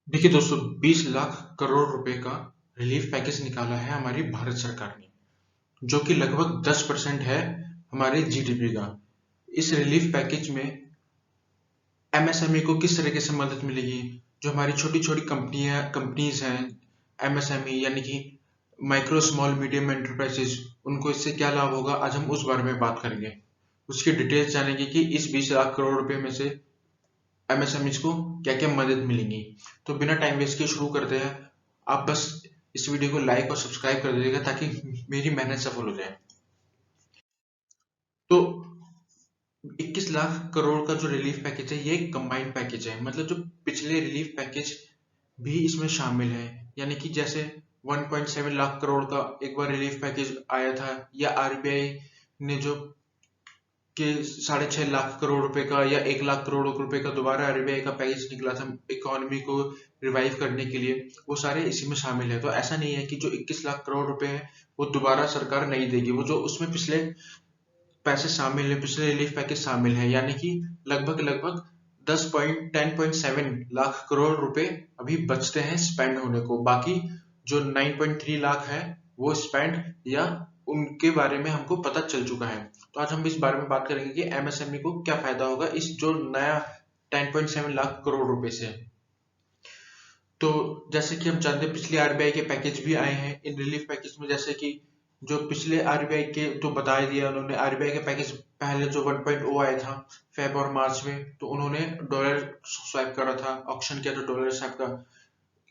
देखिए दोस्तों, 20 लाख करोड़ रुपए का रिलीफ पैकेज निकाला है हमारी भारत सरकार ने, जो कि लगभग 10% है हमारे जीडीपी का। इस रिलीफ पैकेज में एमएसएमई को किस तरीके से मदद मिलेगी? जो हमारी छोटी छोटी कंपनीज हैं, एमएसएमई यानी कि माइक्रो स्मॉल मीडियम एंटरप्राइजेज, उनको इससे क्या लाभ होगा, आज हम उस बारे में बात करेंगे। उसकी डिटेल्स जानेंगे कि इस 20 लाख करोड़ रुपए में से एमएसएमईज को क्या क्या मदद मिलेंगी। तो बिना टाइम वेस्ट के शुरू करते हैं। आप बस इस वीडियो को लाइक और सब्सक्राइब कर दीजिएगा ताकि मेरी मेहनत सफल हो जाए। तो 21 लाख करोड़ का जो रिलीफ पैकेज है, ये कंबाइंड पैकेज है। मतलब जो पिछले रिलीफ पैकेज भी इसमें शामिल है, यानी कि जैसे 1.7 लाख करोड़ का एक बार रिलीफ पैकेज आया था, या आरबीआई ने जो कि 6.5 लाख करोड़ रुपए का या 1 लाख करोड़ रुपए का दोबारा आरबीआई का पैकेज निकला था इकोनॉमी को रिवाइव करने के लिए, वो सारे इसी में शामिल है। तो ऐसा नहीं है कि जो 21 लाख करोड़ रुपए है वो दोबारा सरकार नहीं देगी। वो जो उसमें पिछले पैसे शामिल है, पिछले रिलीफ पैकेज शामिल है, यानी कि लगभग लगभग 10.7 लाख करोड़ रुपए अभी बचते हैं स्पेंड होने को। बाकी जो 9.3 लाख है वो स्पेंड या उनके बारे में हमको पता चल चुका है। तो आज हम इस बारे में बात करेंगे कि एमएसएमई को क्या फायदा होगा इस जो नया 10.7 लाख करोड़ रुपए से। तो जैसे कि हम जानते हैं, पिछले आरबीआई के पैकेज भी आए हैं इन रिलीफ पैकेज में। जैसे कि जो पिछले आरबीआई के तो बता ही दिया उन्होंने, आरबीआई के पैकेज पहले जो 1.0 आया था फेब और मार्च में, तो उन्होंने डॉलर स्वैप करा था, ऑक्शन किया था डॉलर स्वैप का,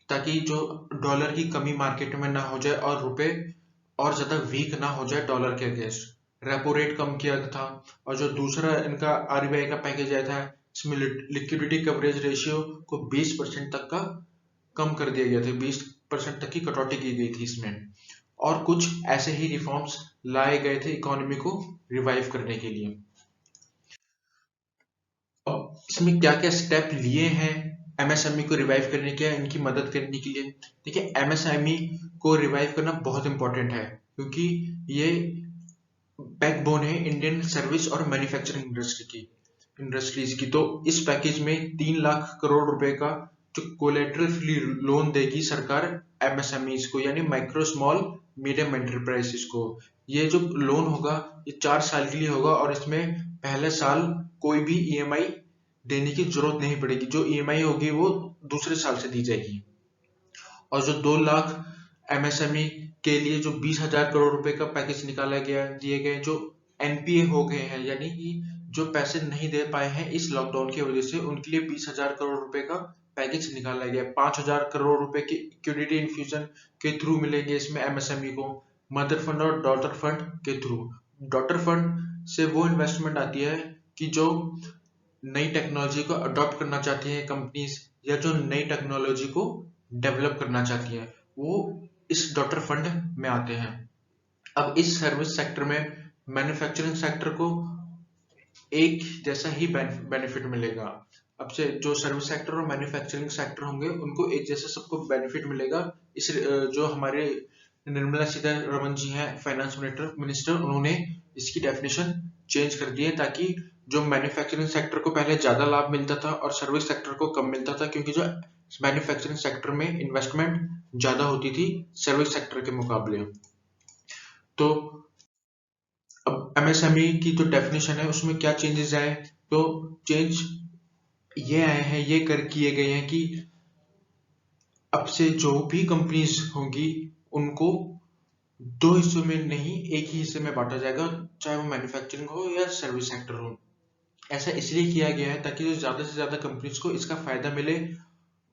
ताकि जो डॉलर की कमी मार्केट में ना हो जाए और रुपए और ज्यादा वीक ना हो जाए डॉलर के अगेंस्ट। रेपो रेट कम किया था। और जो दूसरा इनका आरबीआई का पैकेज आया था, इसमें लिक्विडिटी कवरेज रेशियो को 20% तक का कम कर दिया गया था। 20% तक की कटौती की गई थी इसमें। और कुछ ऐसे ही रिफॉर्म्स लाए गए थे इकोनॉमी को रिवाइव करने के लिए। अब इसमें क्या क्या स्टेप लिए हैं एमएसएमई को रिवाइव करने के, इनकी मदद करने के लिए? देखिए, एमएसएमई को रिवाइव करना बहुत इंपॉर्टेंट है, क्योंकि ये बैकबोन है इंडियन सर्विस और मैन्युफैक्चरिंग इंडस्ट्रीज की। तो इस पैकेज में 3 लाख करोड़ रुपए का जो कोलेटरल फ्री लोन देगी सरकार एमएसएमईज को, यानी माइक्रो स्मॉल मीडियम एंटरप्राइजेस को। ये जो लोन होगा ये 4 साल के लिए होगा, और इसमें पहले साल कोई भी ईएमआई देने की जरूरत नहीं पड़ेगी। जो ईएमआई होगी वो दूसरे साल से दी जाएगी। और जो 2 लाख एमएसएमई के लिए जो 20,000 करोड़ रुपए का पैकेज निकाला गया, दिए गए जो एनपीए हो गए हैं, यानी कि जो पैसे नहीं दे पाए हैं इस लॉकडाउन की वजह से, उनके लिए 20,000 करोड़ रुपए का पैकेज निकाला गया। 5,000 करोड़ रुपए की इक्विटी इन्फ्यूजन के थ्रू मिलेंगे इसमें एमएसएमई को, मदर फंड और डॉटर फंड के थ्रू। डॉटर फंड से वो इन्वेस्टमेंट आती है कि जो नई टेक्नोलॉजी को अडॉप्ट करना चाहती है कंपनीज, या जो नई टेक्नोलॉजी को डेवलप करना चाहती है, वो इस डॉटर फंड में आते हैं। अब इस सर्विस सेक्टर में मैन्युफैक्चरिंग सेक्टर को एक जैसा ही बेनिफिट मिलेगा। अब से जो सर्विस सेक्टर और मैन्युफैक्चरिंग सेक्टर होंगे उनको एक जैसा सबको बेनिफिट मिलेगा। इस जो हमारे निर्मला सीतारमण जी हैं फाइनेंस मिनिस्टर, उन्होंने इसकी डेफिनेशन चेंज कर दी है, ताकि जो मैन्युफैक्चरिंग सेक्टर को पहले ज्यादा लाभ मिलता था और सर्विस सेक्टर को कम मिलता था, क्योंकि जो मैन्युफैक्चरिंग सेक्टर में इन्वेस्टमेंट ज्यादा होती थी सर्विस सेक्टर के मुकाबले। तो अब एमएसएमई की जो डेफिनेशन है उसमें क्या चेंजेस आए? तो चेंज ये आए हैं, ये कर किए गए हैं कि अब से जो भी कंपनीज होंगी उनको दो हिस्सों में नहीं, एक ही हिस्से में बांटा जाएगा, चाहे वो मैन्युफैक्चरिंग हो या सर्विस सेक्टर हो। ऐसा इसलिए किया गया है ताकि जो ज्यादा से ज्यादा कंपनीज को इसका फायदा मिले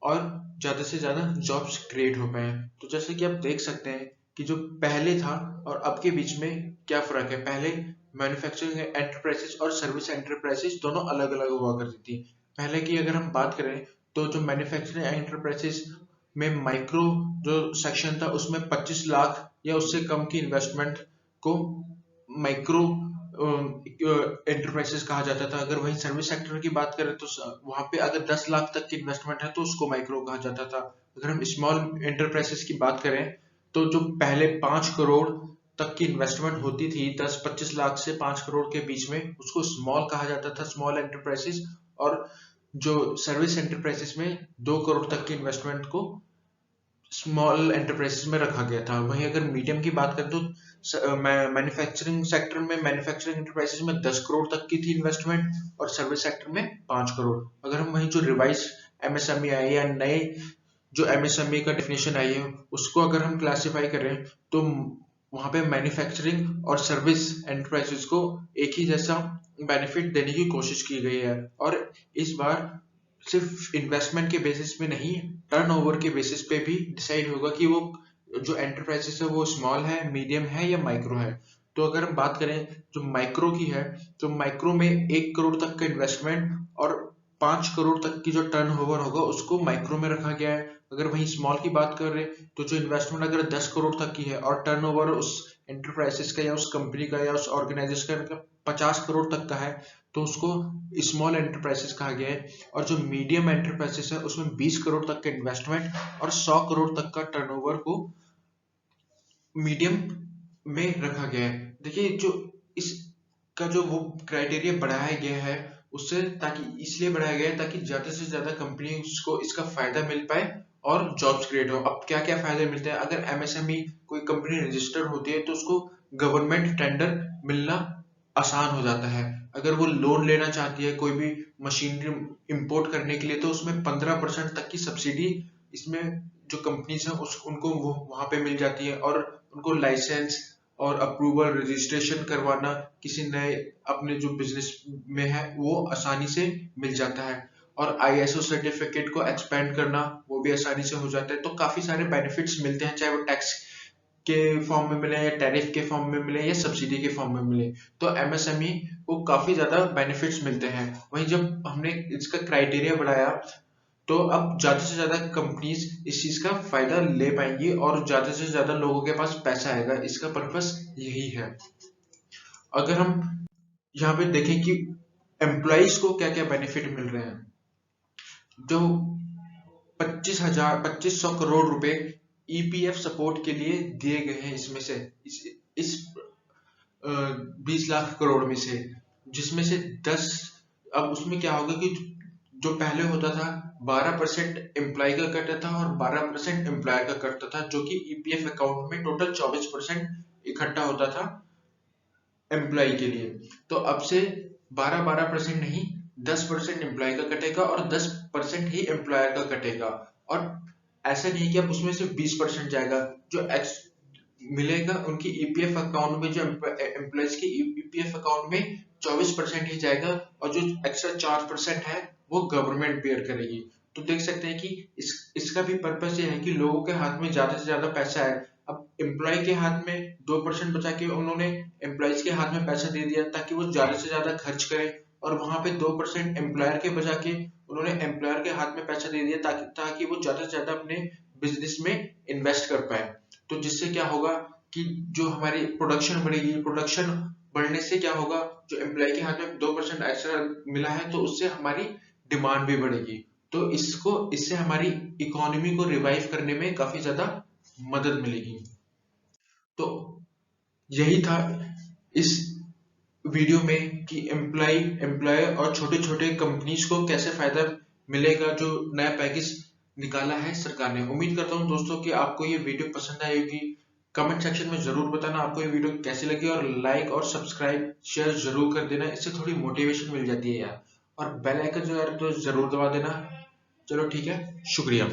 और ज्यादा से ज्यादा जॉब्स क्रिएट हो पाए। तो जैसे कि आप देख सकते हैं कि जो पहले था और अब के बीच में क्या फर्क है। पहले मैन्युफैक्चरिंग एंटरप्राइजेस और सर्विस एंटरप्राइजेस दोनों अलग अलग हुआ करती थी। पहले की अगर हम बात करें तो जो मैन्युफैक्चरिंग एंटरप्राइजेस में माइक्रो जो सेक्शन था, उसमें 25 लाख या उससे कम की इन्वेस्टमेंट को माइक्रो एंटरप्राइजेस कहा जाता था। अगर वही सर्विस सेक्टर की बात करें तो वहां पे अगर 10 लाख तक की इन्वेस्टमेंट है तो उसको माइक्रो कहा जाता था। अगर हम स्मॉल एंटरप्राइजेस की बात करें तो जो पहले 5 करोड़ तक की इन्वेस्टमेंट होती थी, 10-25 लाख से 5 करोड़ के बीच में, उसको स्मॉल कहा जाता था, स्मॉल एंटरप्राइजेस। और जो सर्विस एंटरप्राइजेस में 2 करोड़ तक की इन्वेस्टमेंट को स्मॉल एंटरप्राइजेस में रखा गया था। वहीं अगर मीडियम की बात करें तो मैन्युफैक्चरिंग सेक्टर में मैन्युफैक्चरिंग एंटरप्राइजेस में 10 करोड़ तक की थी इन्वेस्टमेंट और सर्विस सेक्टर में 5 करोड़। अगर हम वहीं जो रिवाइज एमएसएमई आई या नए जो एमएसएमई का डेफिनेशन आई है उसको अगर हम क्लासिफाई करें तो वहां पे मैन्युफैक्चरिंग और सर्विस एंटरप्राइजेस को एक ही जैसा बेनिफिट देने की कोशिश की गई है और इस बार सिर्फ इन्वेस्टमेंट के बेसिस पे नहीं, टर्नओवर के बेसिस पे भी डिसाइड होगा कि वो जो एंटरप्राइजेस है वो स्मॉल है, मीडियम है या माइक्रो है। तो अगर हम बात करें जो माइक्रो की है तो माइक्रो में 1 करोड़ तक का इन्वेस्टमेंट और 5 करोड़ तक की जो टर्नओवर होगा उसको माइक्रो में रखा गया है। अगर वहीं स्मॉल की बात कर रहे हैं तो जो इन्वेस्टमेंट अगर 10 करोड़ तक की है और टर्नओवर उस एंटरप्राइजेस का या उस कंपनी का या उस ऑर्गेनाइजेशन का 50 करोड़ तक का है तो उसको स्मॉल एंटरप्राइजेस कहा गया है। और जो मीडियम एंटरप्राइजेस है उसमें 20 करोड़ तक का इन्वेस्टमेंट और 100 करोड़ तक का टर्नओवर को मीडियम में रखा गया है। देखिए जो इसका जो वो क्राइटेरिया बढ़ाया गया है उससे ताकि इसलिए बढ़ाया गया है ताकि ज्यादा से ज्यादा कंपनीज को इसका फायदा मिल पाए और जॉब्स क्रिएट हो। अब क्या क्या फायदे मिलते हैं, अगर एमएसएमई कोई कंपनी रजिस्टर्ड होती है तो उसको गवर्नमेंट टेंडर मिलना आसान हो जाता है। अगर वो लोन लेना चाहती है कोई भी मशीनरी इंपोर्ट करने के लिए तो उसमें 15% तक की सब्सिडी इसमें जो कंपनीज है उनको वो वहां पे मिल जाती है और उनको लाइसेंस और अप्रूवल रजिस्ट्रेशन करवाना किसी नए अपने जो बिजनेस में है वो आसानी से मिल जाता है और आईएसओ सर्टिफिकेट को एक्सपेंड करना वो भी आसानी से हो जाता है। तो काफी सारे बेनिफिट्स मिलते हैं चाहे वो टैक्स के फॉर्म में मिले या टैरिफ के फॉर्म में मिले या सब्सिडी के फॉर्म में मिले। तो एमएसएमई को काफी ज्यादा बेनिफिट्स मिलते हैं। वहीं जब हमने इसका क्राइटेरिया बढ़ाया तो अब ज्यादा से ज्यादा कंपनीज इस चीज का फायदा ले पाएंगी और ज्यादा से ज्यादा लोगों के पास पैसा आएगा। इसका पर्पस यही है। अगर हम यहाँ पे देखें कि एम्प्लॉइज को क्या क्या बेनिफिट मिल रहे हैं, जो 2500 करोड़ रुपए ईपीएफ सपोर्ट के लिए दिए गए हैं इसमें से इस 20 लाख करोड़ में से, जिसमें से 10 अब उसमें क्या होगा कि जो पहले होता था 12% एम्प्लॉय का कटता था और 12% एम्प्लॉयर का कटता था जो कि ईपीएफ अकाउंट में टोटल 24% इकट्ठा होता था एम्प्लॉय के लिए। तो अब से 12% नहीं 10% एम्प्लॉय का कटेगा और 10% ही एम्प्लॉयर का कटेगा। और ऐसा नहीं कि अब उसमें सिर्फ 20% जाएगा, जो मिलेगा उनकी ईपीएफ अकाउंट में, जो एम्प्लॉयज की ईपीएफ अकाउंट में 24% ही जाएगा और जो एक्स्ट्रा 4% है वो गवर्नमेंट बेयर करेगी। तो देख सकते हैं कि इसका भी पर्पस ये है कि लोगों के हाथ में ज्यादा से ज्यादा पैसा है। अब एम्प्लॉय के हाथ में 2% बचा के उन्होंने एम्प्लॉयज के हाथ में पैसा दे दिया ताकि वो ज्यादा से ज्यादा खर्च करें और वहां पे 2% एम्प्लॉयर के बचा के उन्होंने एम्प्लॉयर के हाथ में पैसा दे दिया ताकि वो ज्यादा से ज्यादा अपने बिजनेस में इन्वेस्ट कर पाए। तो जिससे क्या होगा कि जो हमारी प्रोडक्शन बढ़ेगी, प्रोडक्शन बढ़ने से क्या होगा, जो एम्प्लॉय के हाथ में 2% एक्स्ट्रा मिला है तो उससे हमारी डिमांड भी बढ़ेगी। तो इससे हमारी इकोनॉमी को रिवाइव करने में काफी ज्यादा मदद मिलेगी। तो यही था इस वीडियो में कि एम्प्लॉय और छोटे छोटे कंपनीज को कैसे फायदा मिलेगा जो नया पैकेज निकाला है सरकार ने। उम्मीद करता हूँ दोस्तों कि आपको ये वीडियो पसंद आई होगी। कमेंट सेक्शन में जरूर बताना आपको ये वीडियो कैसी लगी और लाइक और सब्सक्राइब शेयर जरूर कर देना, इससे थोड़ी मोटिवेशन मिल जाती है यार। और बेल आइकन जो यार तो जरूर दबा देना। चलो ठीक है, शुक्रिया।